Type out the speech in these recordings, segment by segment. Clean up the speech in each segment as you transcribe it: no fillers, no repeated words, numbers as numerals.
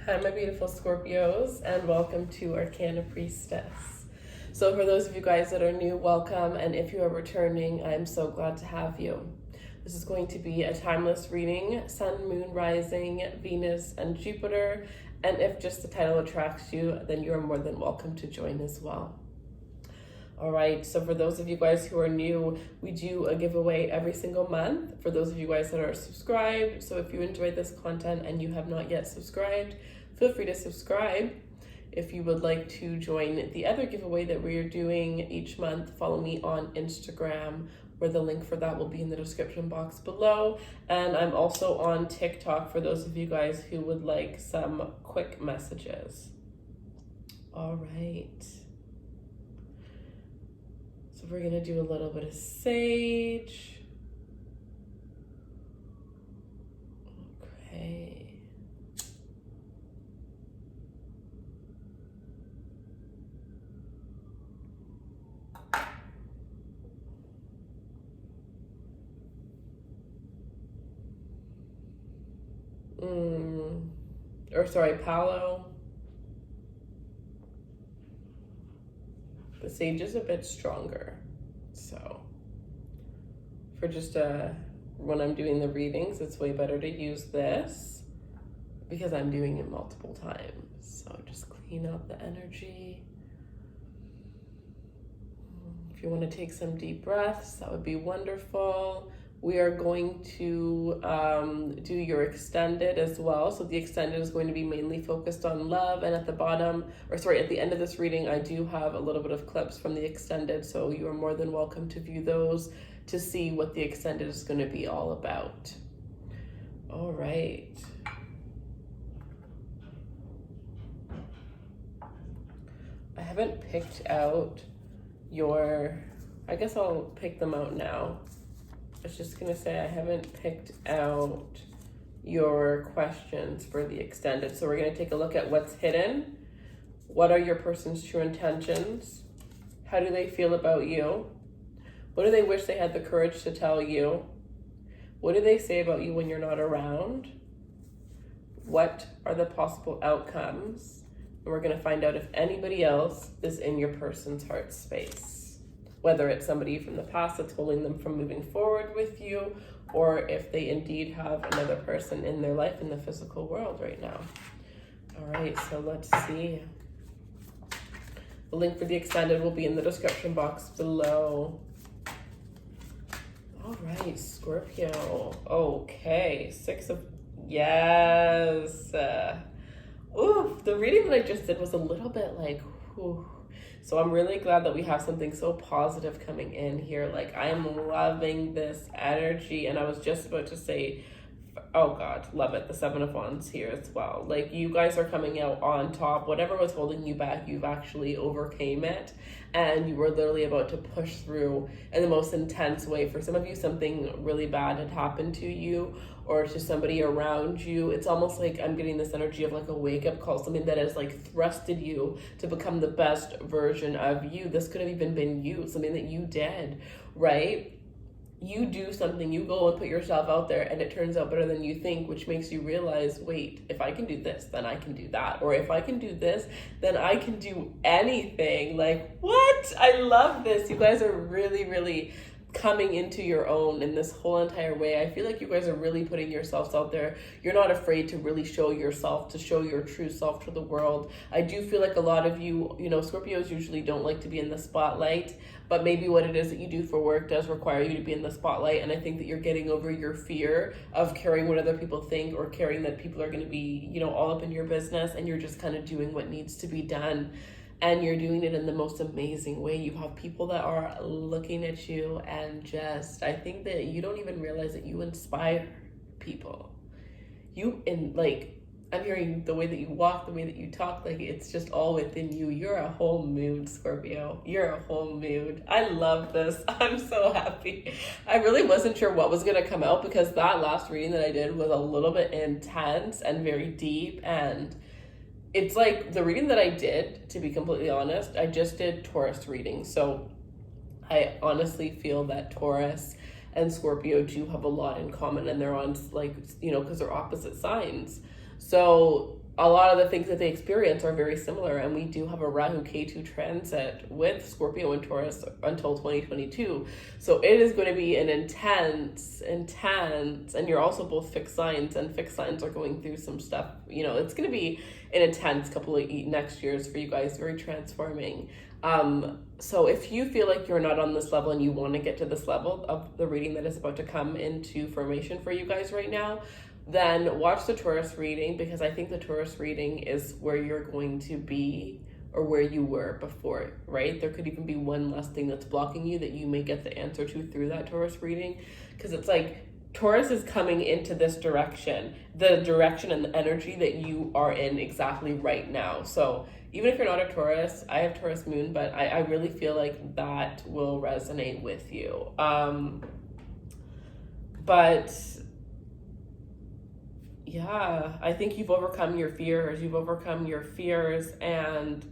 Hi, my beautiful Scorpios, and welcome to Arcana Priestess. So for those of you guys that are new, welcome, and if you are returning, I'm so glad to have you. This is going to be a timeless reading, Sun, Moon, Rising, Venus, and Jupiter, and if just the title attracts you, then you're more than welcome to join as well. All right, so for those of you guys who are new, we do a giveaway every single month. For those of you guys that are subscribed, so if you enjoyed this content and you have not yet subscribed, feel free to subscribe. If you would like to join the other giveaway that we are doing each month, follow me on Instagram, where the link for that will be in the description box below. And I'm also on TikTok for those of you guys who would like some quick messages. All right. So we're gonna do a little bit of sage. Okay. Palo. The sage is a bit stronger. So for just when I'm doing the readings, it's way better to use this because I'm doing it multiple times. So just clean out the energy. If you want to take some deep breaths, that would be wonderful. We are going to do your extended as well. So the extended is going to be mainly focused on love. And at the end of this reading, I do have a little bit of clips from the extended. So you are more than welcome to view those to see what the extended is going to be all about. All right. I haven't picked out I guess I'll pick them out now. I was just gonna say I haven't picked out your questions for the extended. So we're gonna take a look at what's hidden. What are your person's true intentions? How do they feel about you? What do they wish they had the courage to tell you? What do they say about you when you're not around? What are the possible outcomes? And we're gonna find out if anybody else is in your person's heart space. Whether it's somebody from the past that's holding them from moving forward with you, or if they indeed have another person in their life in the physical world right now. All right, so let's see. The link for the extended will be in the description box below. All right, Scorpio. Okay, yes. The reading that I just did was a little bit like, whew. So I'm really glad that we have something so positive coming in here. Like, I'm loving this energy. And I was just about to say, oh God, love it. The Seven of Wands here as well. Like, you guys are coming out on top. Whatever was holding you back, you've actually overcame it. And you were literally about to push through in the most intense way. For some of you, something really bad had happened to you or to somebody around you. It's almost like I'm getting this energy of like a wake-up call, something that has like thrusted you to become the best version of you. This could have even been you, something that you did, right? You do something, you go and put yourself out there and it turns out better than you think, which makes you realize, wait, if I can do this, then I can do that. Or if I can do this, then I can do anything. Like, what? I love this. You guys are really, really coming into your own in this whole entire way. I feel like you guys are really putting yourselves out there. You're not afraid to really show yourself, to show your true self to the world. I do feel like a lot of you, Scorpios usually don't like to be in the spotlight, but maybe what it is that you do for work does require you to be in the spotlight. And I think that you're getting over your fear of caring what other people think or caring that people are going to be, all up in your business, and you're just kind of doing what needs to be done. And you're doing it in the most amazing way. You have people that are looking at you and I think that you don't even realize that you inspire people. I'm hearing the way that you walk, the way that you talk, like it's just all within you. You're a whole mood, Scorpio. You're a whole mood. I love this. I'm so happy. I really wasn't sure what was gonna come out because that last reading that I did was a little bit intense and very deep, and it's like the reading that I did, to be completely honest, I just did Taurus reading. So I honestly feel that Taurus and Scorpio do have a lot in common, and they're on because they're opposite signs. So a lot of the things that they experience are very similar, and we do have a Rahu Ketu transit with Scorpio and Taurus until 2022. So it is going to be an intense, and you're also both fixed signs, and fixed signs are going through some stuff. You know, it's going to be an intense couple of next years for you guys, very transforming. So if you feel like you're not on this level and you want to get to this level of the reading that is about to come into formation for you guys right now, then watch the Taurus reading, because I think the Taurus reading is where you're going to be, or where you were before, right? There could even be one less thing that's blocking you that you may get the answer to through that Taurus reading, because it's like Taurus is coming into this direction, the direction and the energy that you are in exactly right now. So even if you're not a Taurus, I have Taurus moon, but I really feel like that will resonate with you. But yeah, I think you've overcome your fears. And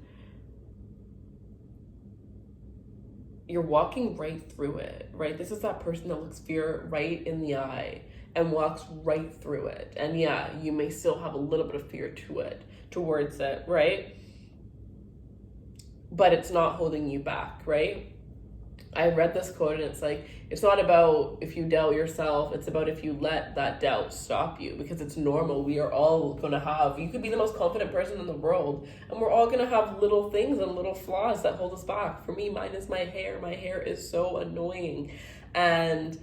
you're walking right through it, right? This is that person that looks fear right in the eye and walks right through it. And yeah, you may still have a little bit of fear towards it, right? But it's not holding you back, right? I read this quote and it's like, it's not about if you doubt yourself, it's about if you let that doubt stop you, because it's normal. We are all going to have, you could be the most confident person in the world, and we're all going to have little things and little flaws that hold us back. For me, mine is my hair. My hair is so annoying, and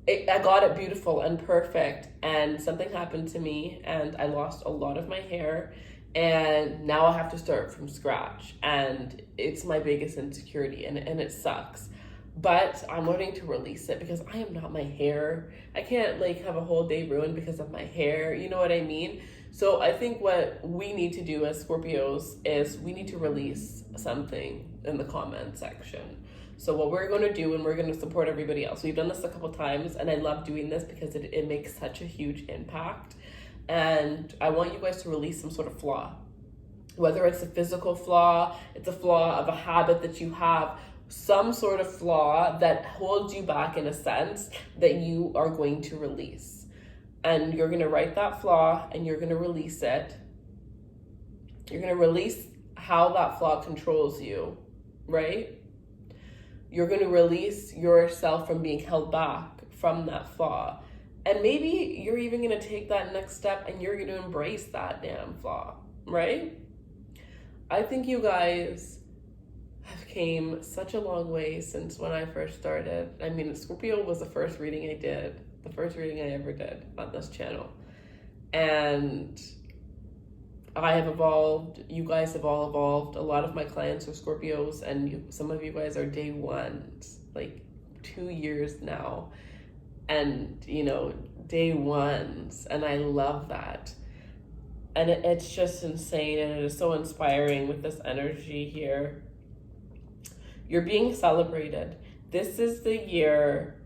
I got it beautiful and perfect, and something happened to me and I lost a lot of my hair. And now I have to start from scratch, and it's my biggest insecurity, and it sucks. But I'm learning to release it, because I am not my hair. I can't like have a whole day ruined because of my hair. You know what I mean? So I think what we need to do as Scorpios is we need to release something in the comment section. So what we're going to do, and we're going to support everybody else. We've done this a couple times, and I love doing this because it makes such a huge impact. And I want you guys to release some sort of flaw, whether it's a physical flaw, it's a flaw of a habit that you have, some sort of flaw that holds you back in a sense that you are going to release. And you're going to write that flaw and you're going to release it. You're going to release how that flaw controls you, right? You're going to release yourself from being held back from that flaw. And maybe you're even going to take that next step and you're going to embrace that damn flaw, right? I think you guys have came such a long way since when I first started. I mean, Scorpio was the first reading I did, the first reading I ever did on this channel. And I have evolved. You guys have all evolved. A lot of my clients are Scorpios, and some of you guys are day ones, like 2 years now. And, you know, day ones, and I love that. And it's just insane, and it is so inspiring with this energy here. You're being celebrated. This is the year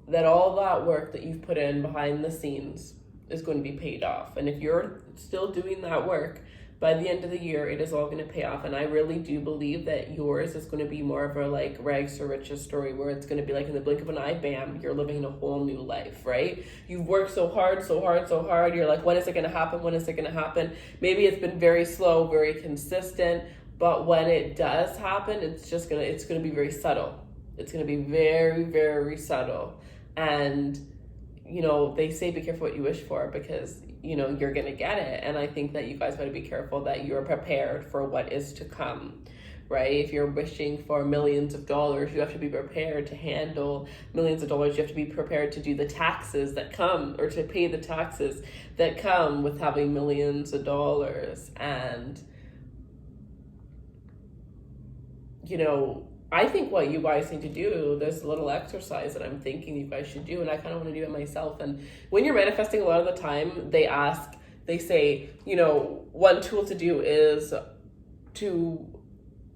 that all that work that you've put in behind the scenes is going to be paid off. And if you're still doing that work, by the end of the year, it is all going to pay off. And I really do believe that yours is going to be more of a like rags to riches story, where it's going to be like in the blink of an eye, bam, you're living a whole new life, right? You've worked so hard. You're like, when is it going to happen? Maybe it's been very slow, very consistent, but when it does happen, it's going to be very subtle. It's going to be very, very subtle. And, you know, they say be careful what you wish for, because you know, you're going to get it. And I think that you guys better be careful that you're prepared for what is to come, right? If you're wishing for millions of dollars, you have to be prepared to handle millions of dollars. You have to be prepared to do the taxes that come, or to pay the taxes that come with having millions of dollars. And, you know, I think what you guys need to do, there's a little exercise that I'm thinking you guys should do, and I kind of want to do it myself. And when you're manifesting, a lot of the time they say, you know, one tool to do is to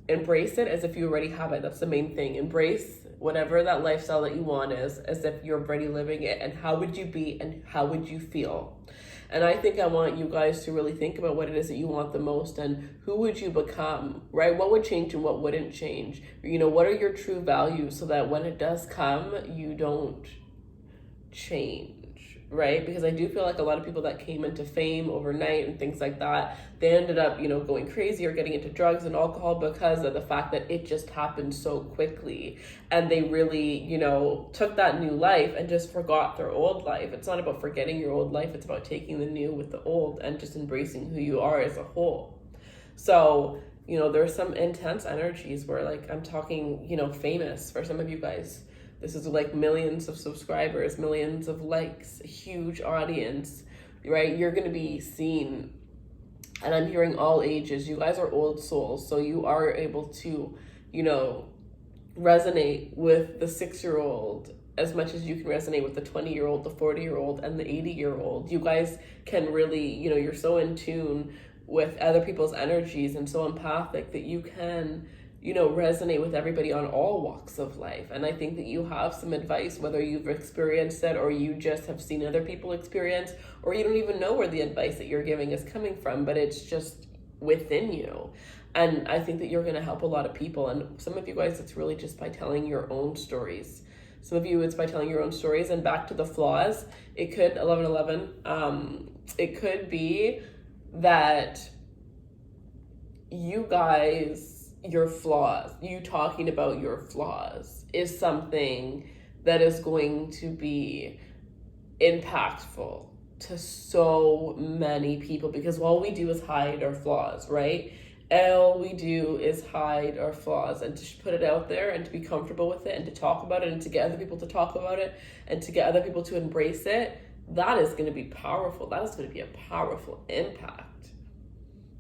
embrace it as if you already have it. That's the main thing. Embrace whatever that lifestyle that you want is, as if you're already living it. And how would you be and how would you feel? And I think I want you guys to really think about what it is that you want the most, and who would you become, right? What would change and what wouldn't change? You know, what are your true values, so that when it does come, you don't change, right? Because I do feel like a lot of people that came into fame overnight and things like that, they ended up, going crazy or getting into drugs and alcohol because of the fact that it just happened so quickly. And they really, took that new life and just forgot their old life. It's not about forgetting your old life. It's about taking the new with the old and just embracing who you are as a whole. So, there's some intense energies where, like, I'm talking, famous for some of you guys. This is like millions of subscribers, millions of likes, a huge audience, right? You're going to be seen. And I'm hearing all ages. You guys are old souls. So you are able to, resonate with the 6-year-old as much as you can resonate with the 20-year-old, the 40-year-old, and the 80-year-old. You guys can really, you're so in tune with other people's energies and so empathic that you can, resonate with everybody on all walks of life. And I think that you have some advice, whether you've experienced it or you just have seen other people experience, or you don't even know where the advice that you're giving is coming from, but it's just within you. And I think that you're going to help a lot of people. And some of you guys, it's really just by telling your own stories. Some of you, it's by telling your own stories. And back to the flaws, it could, 1111, it could be that you guys, your flaws, you talking about your flaws is something that is going to be impactful to so many people, because all we do is hide our flaws, right? All we do is hide our flaws, and to put it out there and to be comfortable with it and to talk about it and to get other people to talk about it and to get other people to embrace it, that is going to be powerful. That is going to be a powerful impact,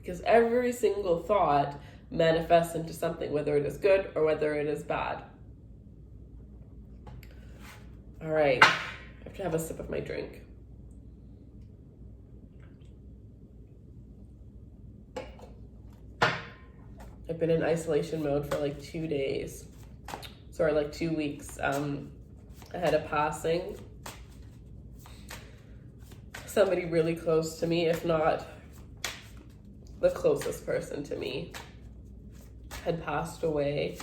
because every single thought manifests into something, whether it is good or whether it is bad. All right, I have to have a sip of my drink. I've been in isolation mode for like 2 days. Sorry, like 2 weeks. I had a passing. Somebody really close to me, if not the closest person to me, had passed away.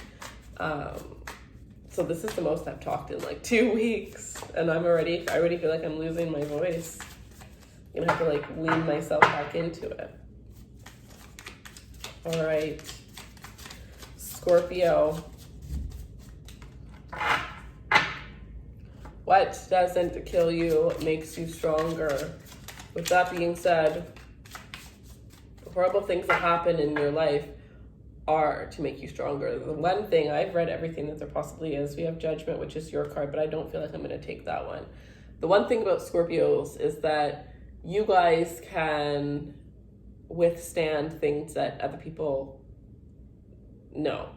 So this is the most I've talked in like 2 weeks, and I already feel like I'm losing my voice. I'm gonna have to like lean myself back into it. All right, Scorpio. What doesn't kill you makes you stronger. With that being said, the horrible things that happen in your life are to make you stronger. The one thing, I've read everything that there possibly is. We have Judgment, which is your card, but I don't feel like I'm going to take that one. The one thing about Scorpios is that you guys can withstand things that other people know.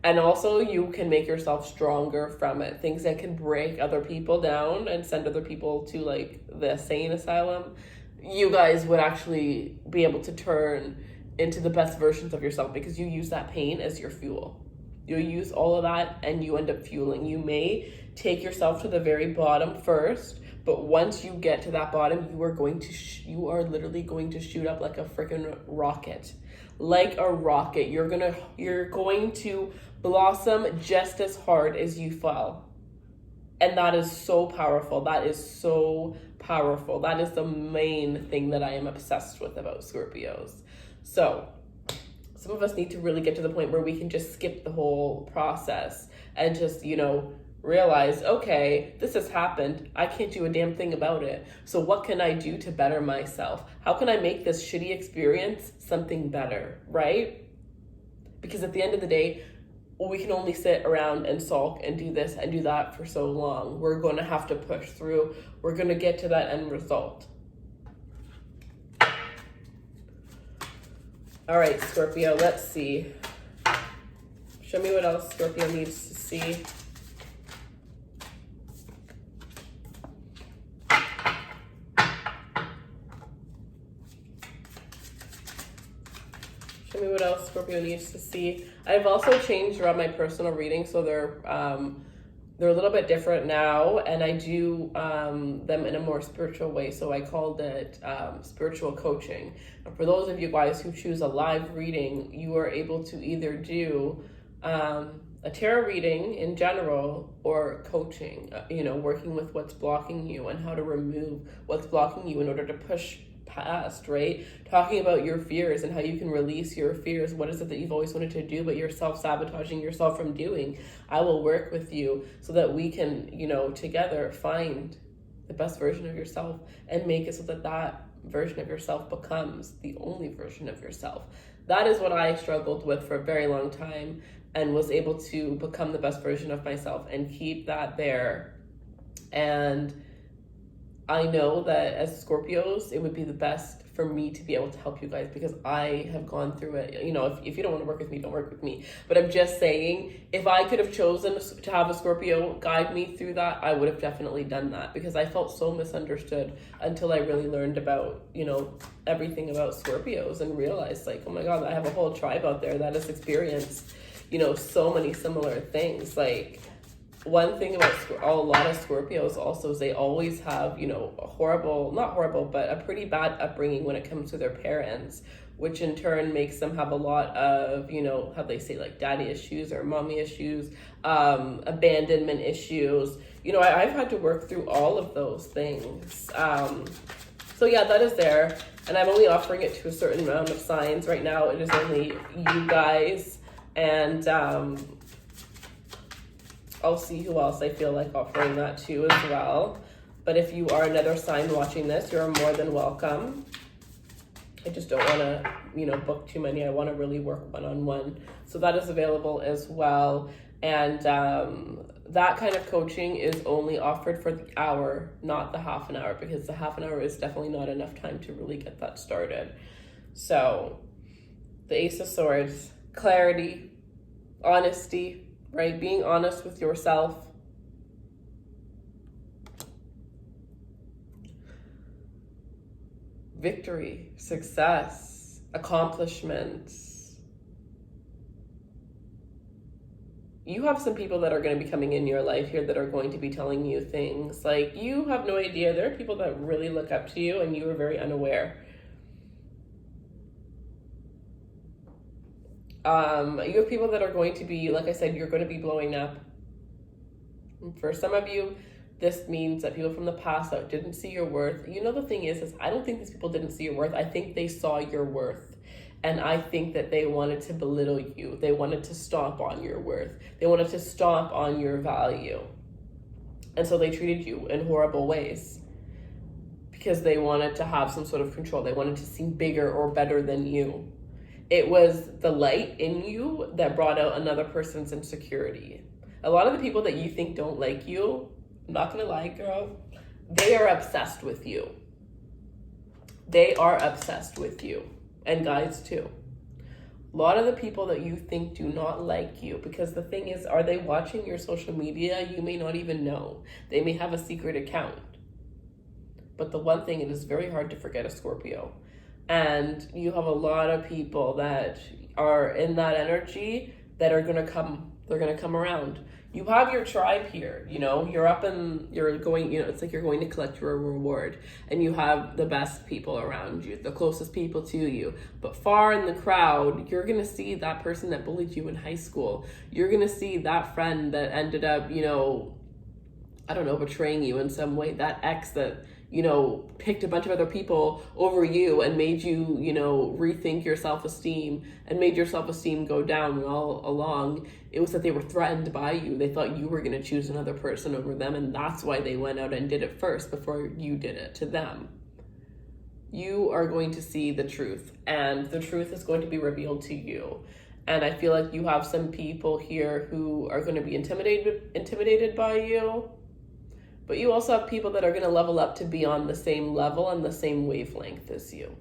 And also you can make yourself stronger from it. Things that can break other people down and send other people to like the insane asylum, you guys would actually be able to turn into the best versions of yourself, because you use that pain as your fuel. You use all of that and you end up fueling. You may take yourself to the very bottom first, but once you get to that bottom, you are literally going to shoot up like a freaking rocket. Like a rocket. You're going to blossom just as hard as you fell. And that is so powerful. That is so powerful. That is the main thing that I am obsessed with about Scorpios. So some of us need to really get to the point where we can just skip the whole process and just, realize, okay, this has happened. I can't do a damn thing about it. So what can I do to better myself? How can I make this shitty experience something better, right? Because at the end of the day, we can only sit around and sulk and do this and do that for so long. We're going to have to push through. We're going to get to that end result. All right, Scorpio, let's see. Show me what else Scorpio needs to see. Show me what else Scorpio needs to see. I've also changed around my personal reading, so they're a little bit different now, and I do them in a more spiritual way. So I called it spiritual coaching. And for those of you guys who choose a live reading, you are able to either do a tarot reading in general or coaching, working with what's blocking you and how to remove what's blocking you in order to push past, right? Talking about your fears and how you can release your fears. What is it that you've always wanted to do, but you're self-sabotaging yourself from doing? I will work with you so that we can, together find the best version of yourself and make it so that that version of yourself becomes the only version of yourself. That is what I struggled with for a very long time, and was able to become the best version of myself and keep that there. And I know that as Scorpios, it would be the best for me to be able to help you guys, because I have gone through it. If you don't want to work with me, don't work with me. But I'm just saying, if I could have chosen to have a Scorpio guide me through that, I would have definitely done that, because I felt so misunderstood until I really learned about, everything about Scorpios and realized, like, oh my God, I have a whole tribe out there that has experienced, so many similar things. Like, one thing about a lot of Scorpios also is they always have, not horrible, but a pretty bad upbringing when it comes to their parents, which in turn makes them have a lot of, how they say, like daddy issues or mommy issues, abandonment issues. I've had to work through all of those things. So yeah, that is there. And I'm only offering it to a certain amount of signs right now. It is only you guys. And I'll see who else I feel like offering that to as well. But if you are another sign watching this, you're more than welcome. I just don't want to, book too many. I want to really work one-on-one. So that is available as well. And that kind of coaching is only offered for the hour, not the half an hour, because the half an hour is definitely not enough time to really get that started. So the Ace of Swords, clarity, honesty, right? Being honest with yourself. Victory, success, accomplishments. You have some people that are going to be coming in your life here that are going to be telling you things like you have no idea. There are people that really look up to you and you are very unaware. You have people that are going to be, like I said, you're going to be blowing up. For some of you, this means that people from the past that didn't see your worth. The thing is I don't think these people didn't see your worth. I think they saw your worth. And I think that they wanted to belittle you. They wanted to stomp on your worth. They wanted to stomp on your value. And so they treated you in horrible ways because they wanted to have some sort of control. They wanted to seem bigger or better than you. It was the light in you that brought out another person's insecurity. A lot of the people that you think don't like you, I'm not gonna lie, girl, they are obsessed with you. They are obsessed with you. And guys too. A lot of the people that you think do not like you, because the thing is, are they watching your social media? You may not even know. They may have a secret account. But the one thing, it is very hard to forget a Scorpio. And you have a lot of people that are in that energy that are gonna come. They're gonna come around. You have your tribe here, you're up and you're going, it's like you're going to collect your reward, and you have the best people around you, the closest people to you. But far in the crowd, you're going to see that person that bullied you in high school. You're going to see that friend that ended up, betraying you in some way, that ex that, picked a bunch of other people over you and made you, rethink your self-esteem and made your self-esteem go down all along. It was that they were threatened by you. They thought you were going to choose another person over them, and that's why they went out and did it first before you did it to them. You are going to see the truth, and the truth is going to be revealed to you. And I feel like you have some people here who are going to be intimidated by you. But you also have people that are going to level up to be on the same level and the same wavelength as you.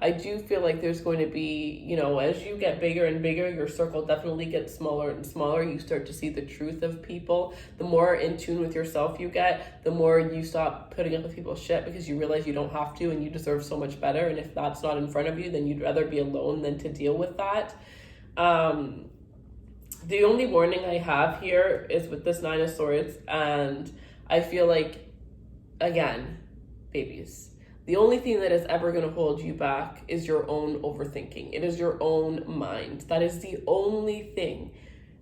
I do feel like there's going to be, as you get bigger and bigger, your circle definitely gets smaller and smaller. You start to see the truth of people. The more in tune with yourself you get, the more you stop putting up with people's shit, because you realize you don't have to and you deserve so much better. And if that's not in front of you, then you'd rather be alone than to deal with that. The only warning I have here is with this Nine of Swords, and I feel like, again, babies, the only thing that is ever going to hold you back is your own overthinking. It is your own mind. That is the only thing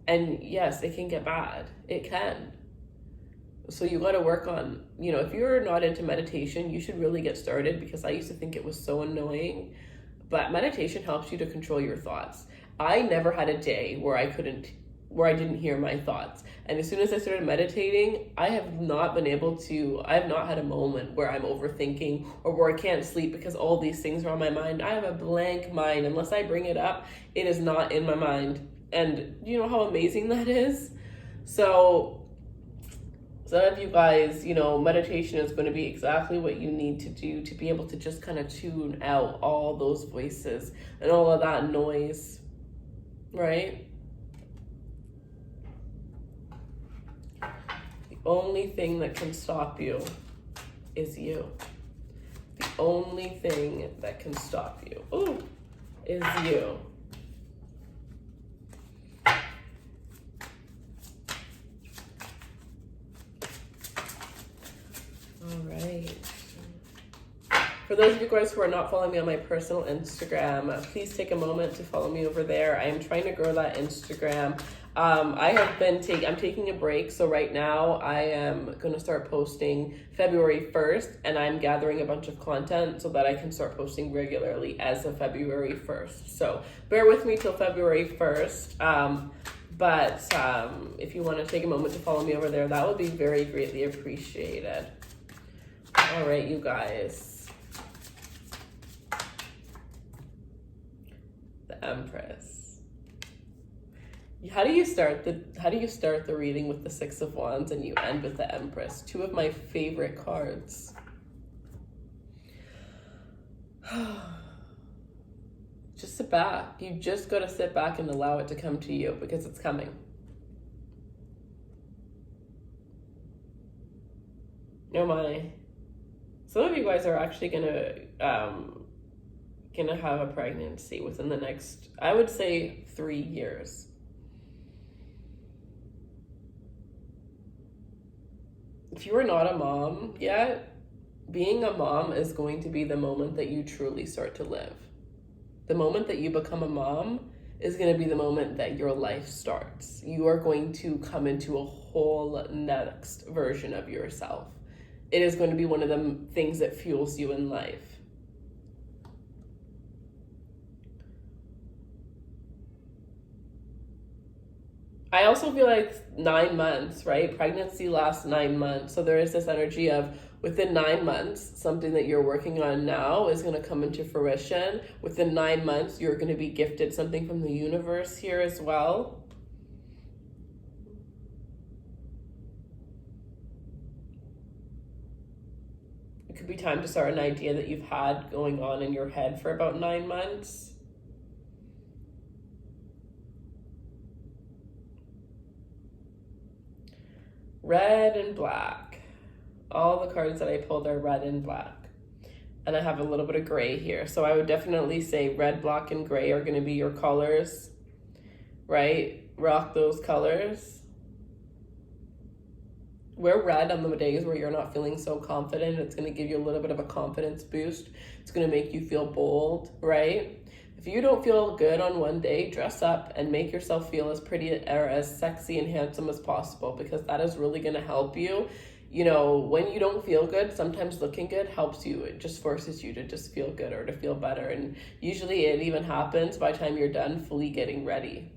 And yes, it can get bad. It can. So you got to work on, you know, if you're not into meditation, you should really get started, because I used to think it was so annoying. But meditation helps you to control your thoughts. I never had a day where I didn't hear my thoughts. And as soon as I started meditating, I have not had a moment where I'm overthinking or where I can't sleep because all these things are on my mind. I have a blank mind. Unless I bring it up, it is not in my mind. And you know how amazing that is? So some of you guys, you know, meditation is going to be exactly what you need to do to be able to just kind of tune out all those voices and all of that noise, right? The only thing that can stop you is you. The only thing that can stop you, is you. All right. For those of you guys who are not following me on my personal Instagram, please take a moment to follow me over there. I am trying to grow that Instagram. I'm taking a break. So right now I am going to start posting February 1st, and I'm gathering a bunch of content so that I can start posting regularly as of February 1st. So bear with me till February 1st. But if you want to take a moment to follow me over there, that would be very greatly appreciated. All right, you guys. The Empress. How do you start the reading with the Six of Wands and you end with the Empress? Two of my favorite cards. Just sit back. You just got to sit back and allow it to come to you, because it's coming. Oh my. Some of you guys are actually gonna have a pregnancy within the next, I would say, 3 years. If you are not a mom yet, being a mom is going to be the moment that you truly start to live. The moment that you become a mom is going to be the moment that your life starts. You are going to come into a whole next version of yourself. It is going to be one of the things that fuels you in life. I also feel like 9 months, right? Pregnancy lasts 9 months. So there is this energy of within 9 months, something that you're working on now is going to come into fruition. Within 9 months, you're going to be gifted something from the universe here as well. It could be time to start an idea that you've had going on in your head for about 9 months. Red and black. All the cards that I pulled are red and black. And I have a little bit of gray here. So I would definitely say red, black, and gray are going to be your colors, right? Rock those colors. Wear red on the days where you're not feeling so confident. It's going to give you a little bit of a confidence boost. It's going to make you feel bold, right? If you don't feel good on one day, dress up and make yourself feel as pretty or as sexy and handsome as possible, because that is really going to help you. You know, when you don't feel good, sometimes looking good helps you. It just forces you to just feel good or to feel better. And usually it even happens by the time you're done fully getting ready.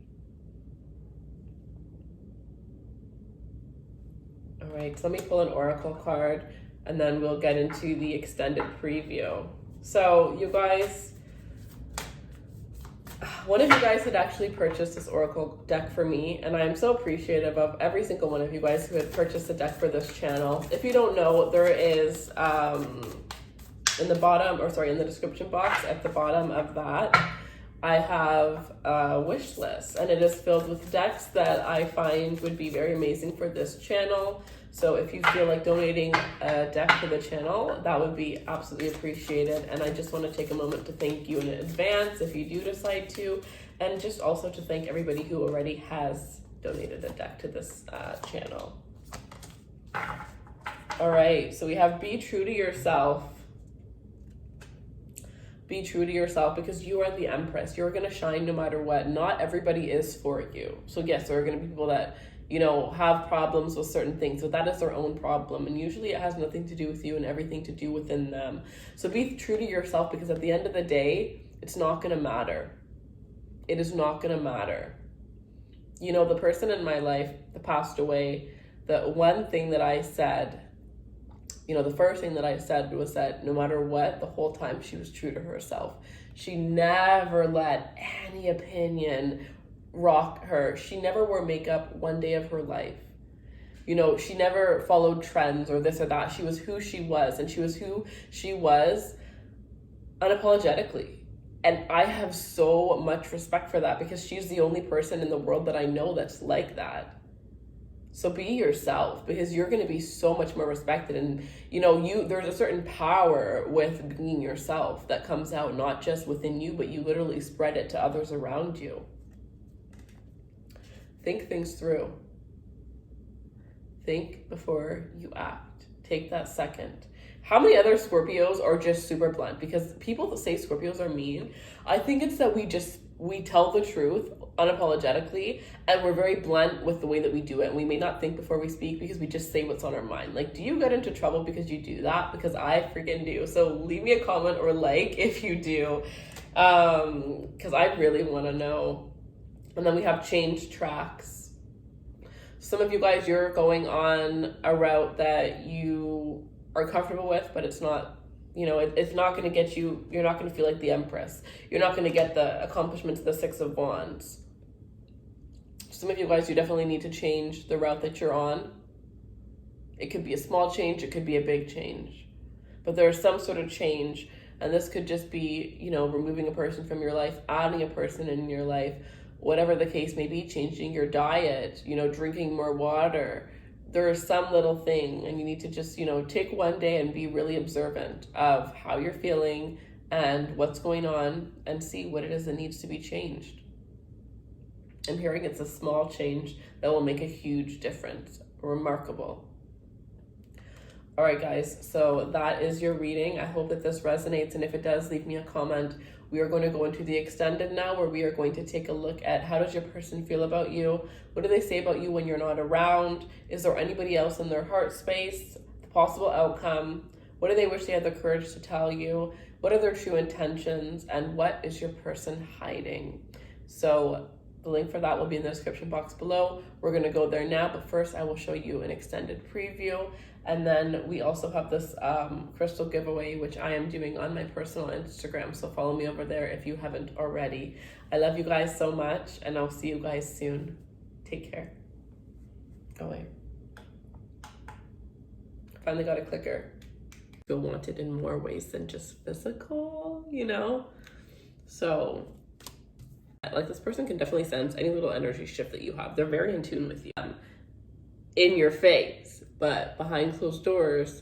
All right, so let me pull an oracle card and then we'll get into the extended preview. So you guys, one of you guys had actually purchased this oracle deck for me, and I am so appreciative of every single one of you guys who had purchased a deck for this channel. If you don't know, there is in the description box at the bottom of that, I have a wish list, and it is filled with decks that I find would be very amazing for this channel. So if you feel like donating a deck for the channel, that would be absolutely appreciated. And I just want to take a moment to thank you in advance if you do decide to, and just also to thank everybody who already has donated a deck to this channel. All right, so we have be true to yourself, Be true to yourself, because you are the Empress. You're going to shine no matter what. Not everybody is for you. So yes, there are going to be people that, you know, have problems with certain things, but that is their own problem. And usually it has nothing to do with you and everything to do within them. So be true to yourself, because at the end of the day, it's not going to matter. It is not going to matter. You know, the person in my life that passed away, the one thing that I said, you know, the first thing that I said was that no matter what, the whole time she was true to herself. She never let any opinion rock her. She never wore makeup one day of her life. You know, she never followed trends or this or that. She was who she was, and she was who she was unapologetically. And I have so much respect for that, because she's the only person in the world that I know that's like that. So be yourself, because you're going to be so much more respected. And, you know, there's a certain power with being yourself that comes out, not just within you, but you literally spread it to others around you. Think things through. Think before you act. Take that second. How many other Scorpios are just super blunt? Because people that say Scorpios are mean, I think it's that we tell the truth unapologetically, and we're very blunt with the way that we do it. And we may not think before we speak, because we just say what's on our mind. Like, do you get into trouble because you do that? Because I freaking do. So leave me a comment or like if you do, because I really want to know. And then we have change tracks. Some of you guys, you're going on a route that you are comfortable with, but it's not, you know, it's not going to get you, you're not going to feel like the Empress. You're not going to get the accomplishments of the Six of Wands. Some of you guys, you definitely need to change the route that you're on. It could be a small change, it could be a big change. But there's some sort of change, and this could just be, you know, removing a person from your life, adding a person in your life, whatever the case may be, changing your diet, you know, drinking more water. There is some little thing, and you need to just, you know, take one day and be really observant of how you're feeling and what's going on, and see what it is that needs to be changed. I'm hearing it's a small change that will make a huge difference. Remarkable. All right, guys, so that is your reading. I hope that this resonates, and if it does, leave me a comment. We are going to go into the extended now, where we are going to take a look at how does your person feel about you? What do they say about you when you're not around? Is there anybody else in their heart space? The possible outcome. What do they wish they had the courage to tell you? What are their true intentions? And what is your person hiding? So the link for that will be in the description box below. We're going to go there now, but first I will show you an extended preview. And then we also have this crystal giveaway, which I am doing on my personal Instagram. So follow me over there if you haven't already. I love you guys so much, and I'll see you guys soon. Take care. Go away. Finally got a clicker. Feel wanted in more ways than just physical, you know? So, like, this person can definitely sense any little energy shift that you have. They're very in tune with you. In your face. But behind closed doors,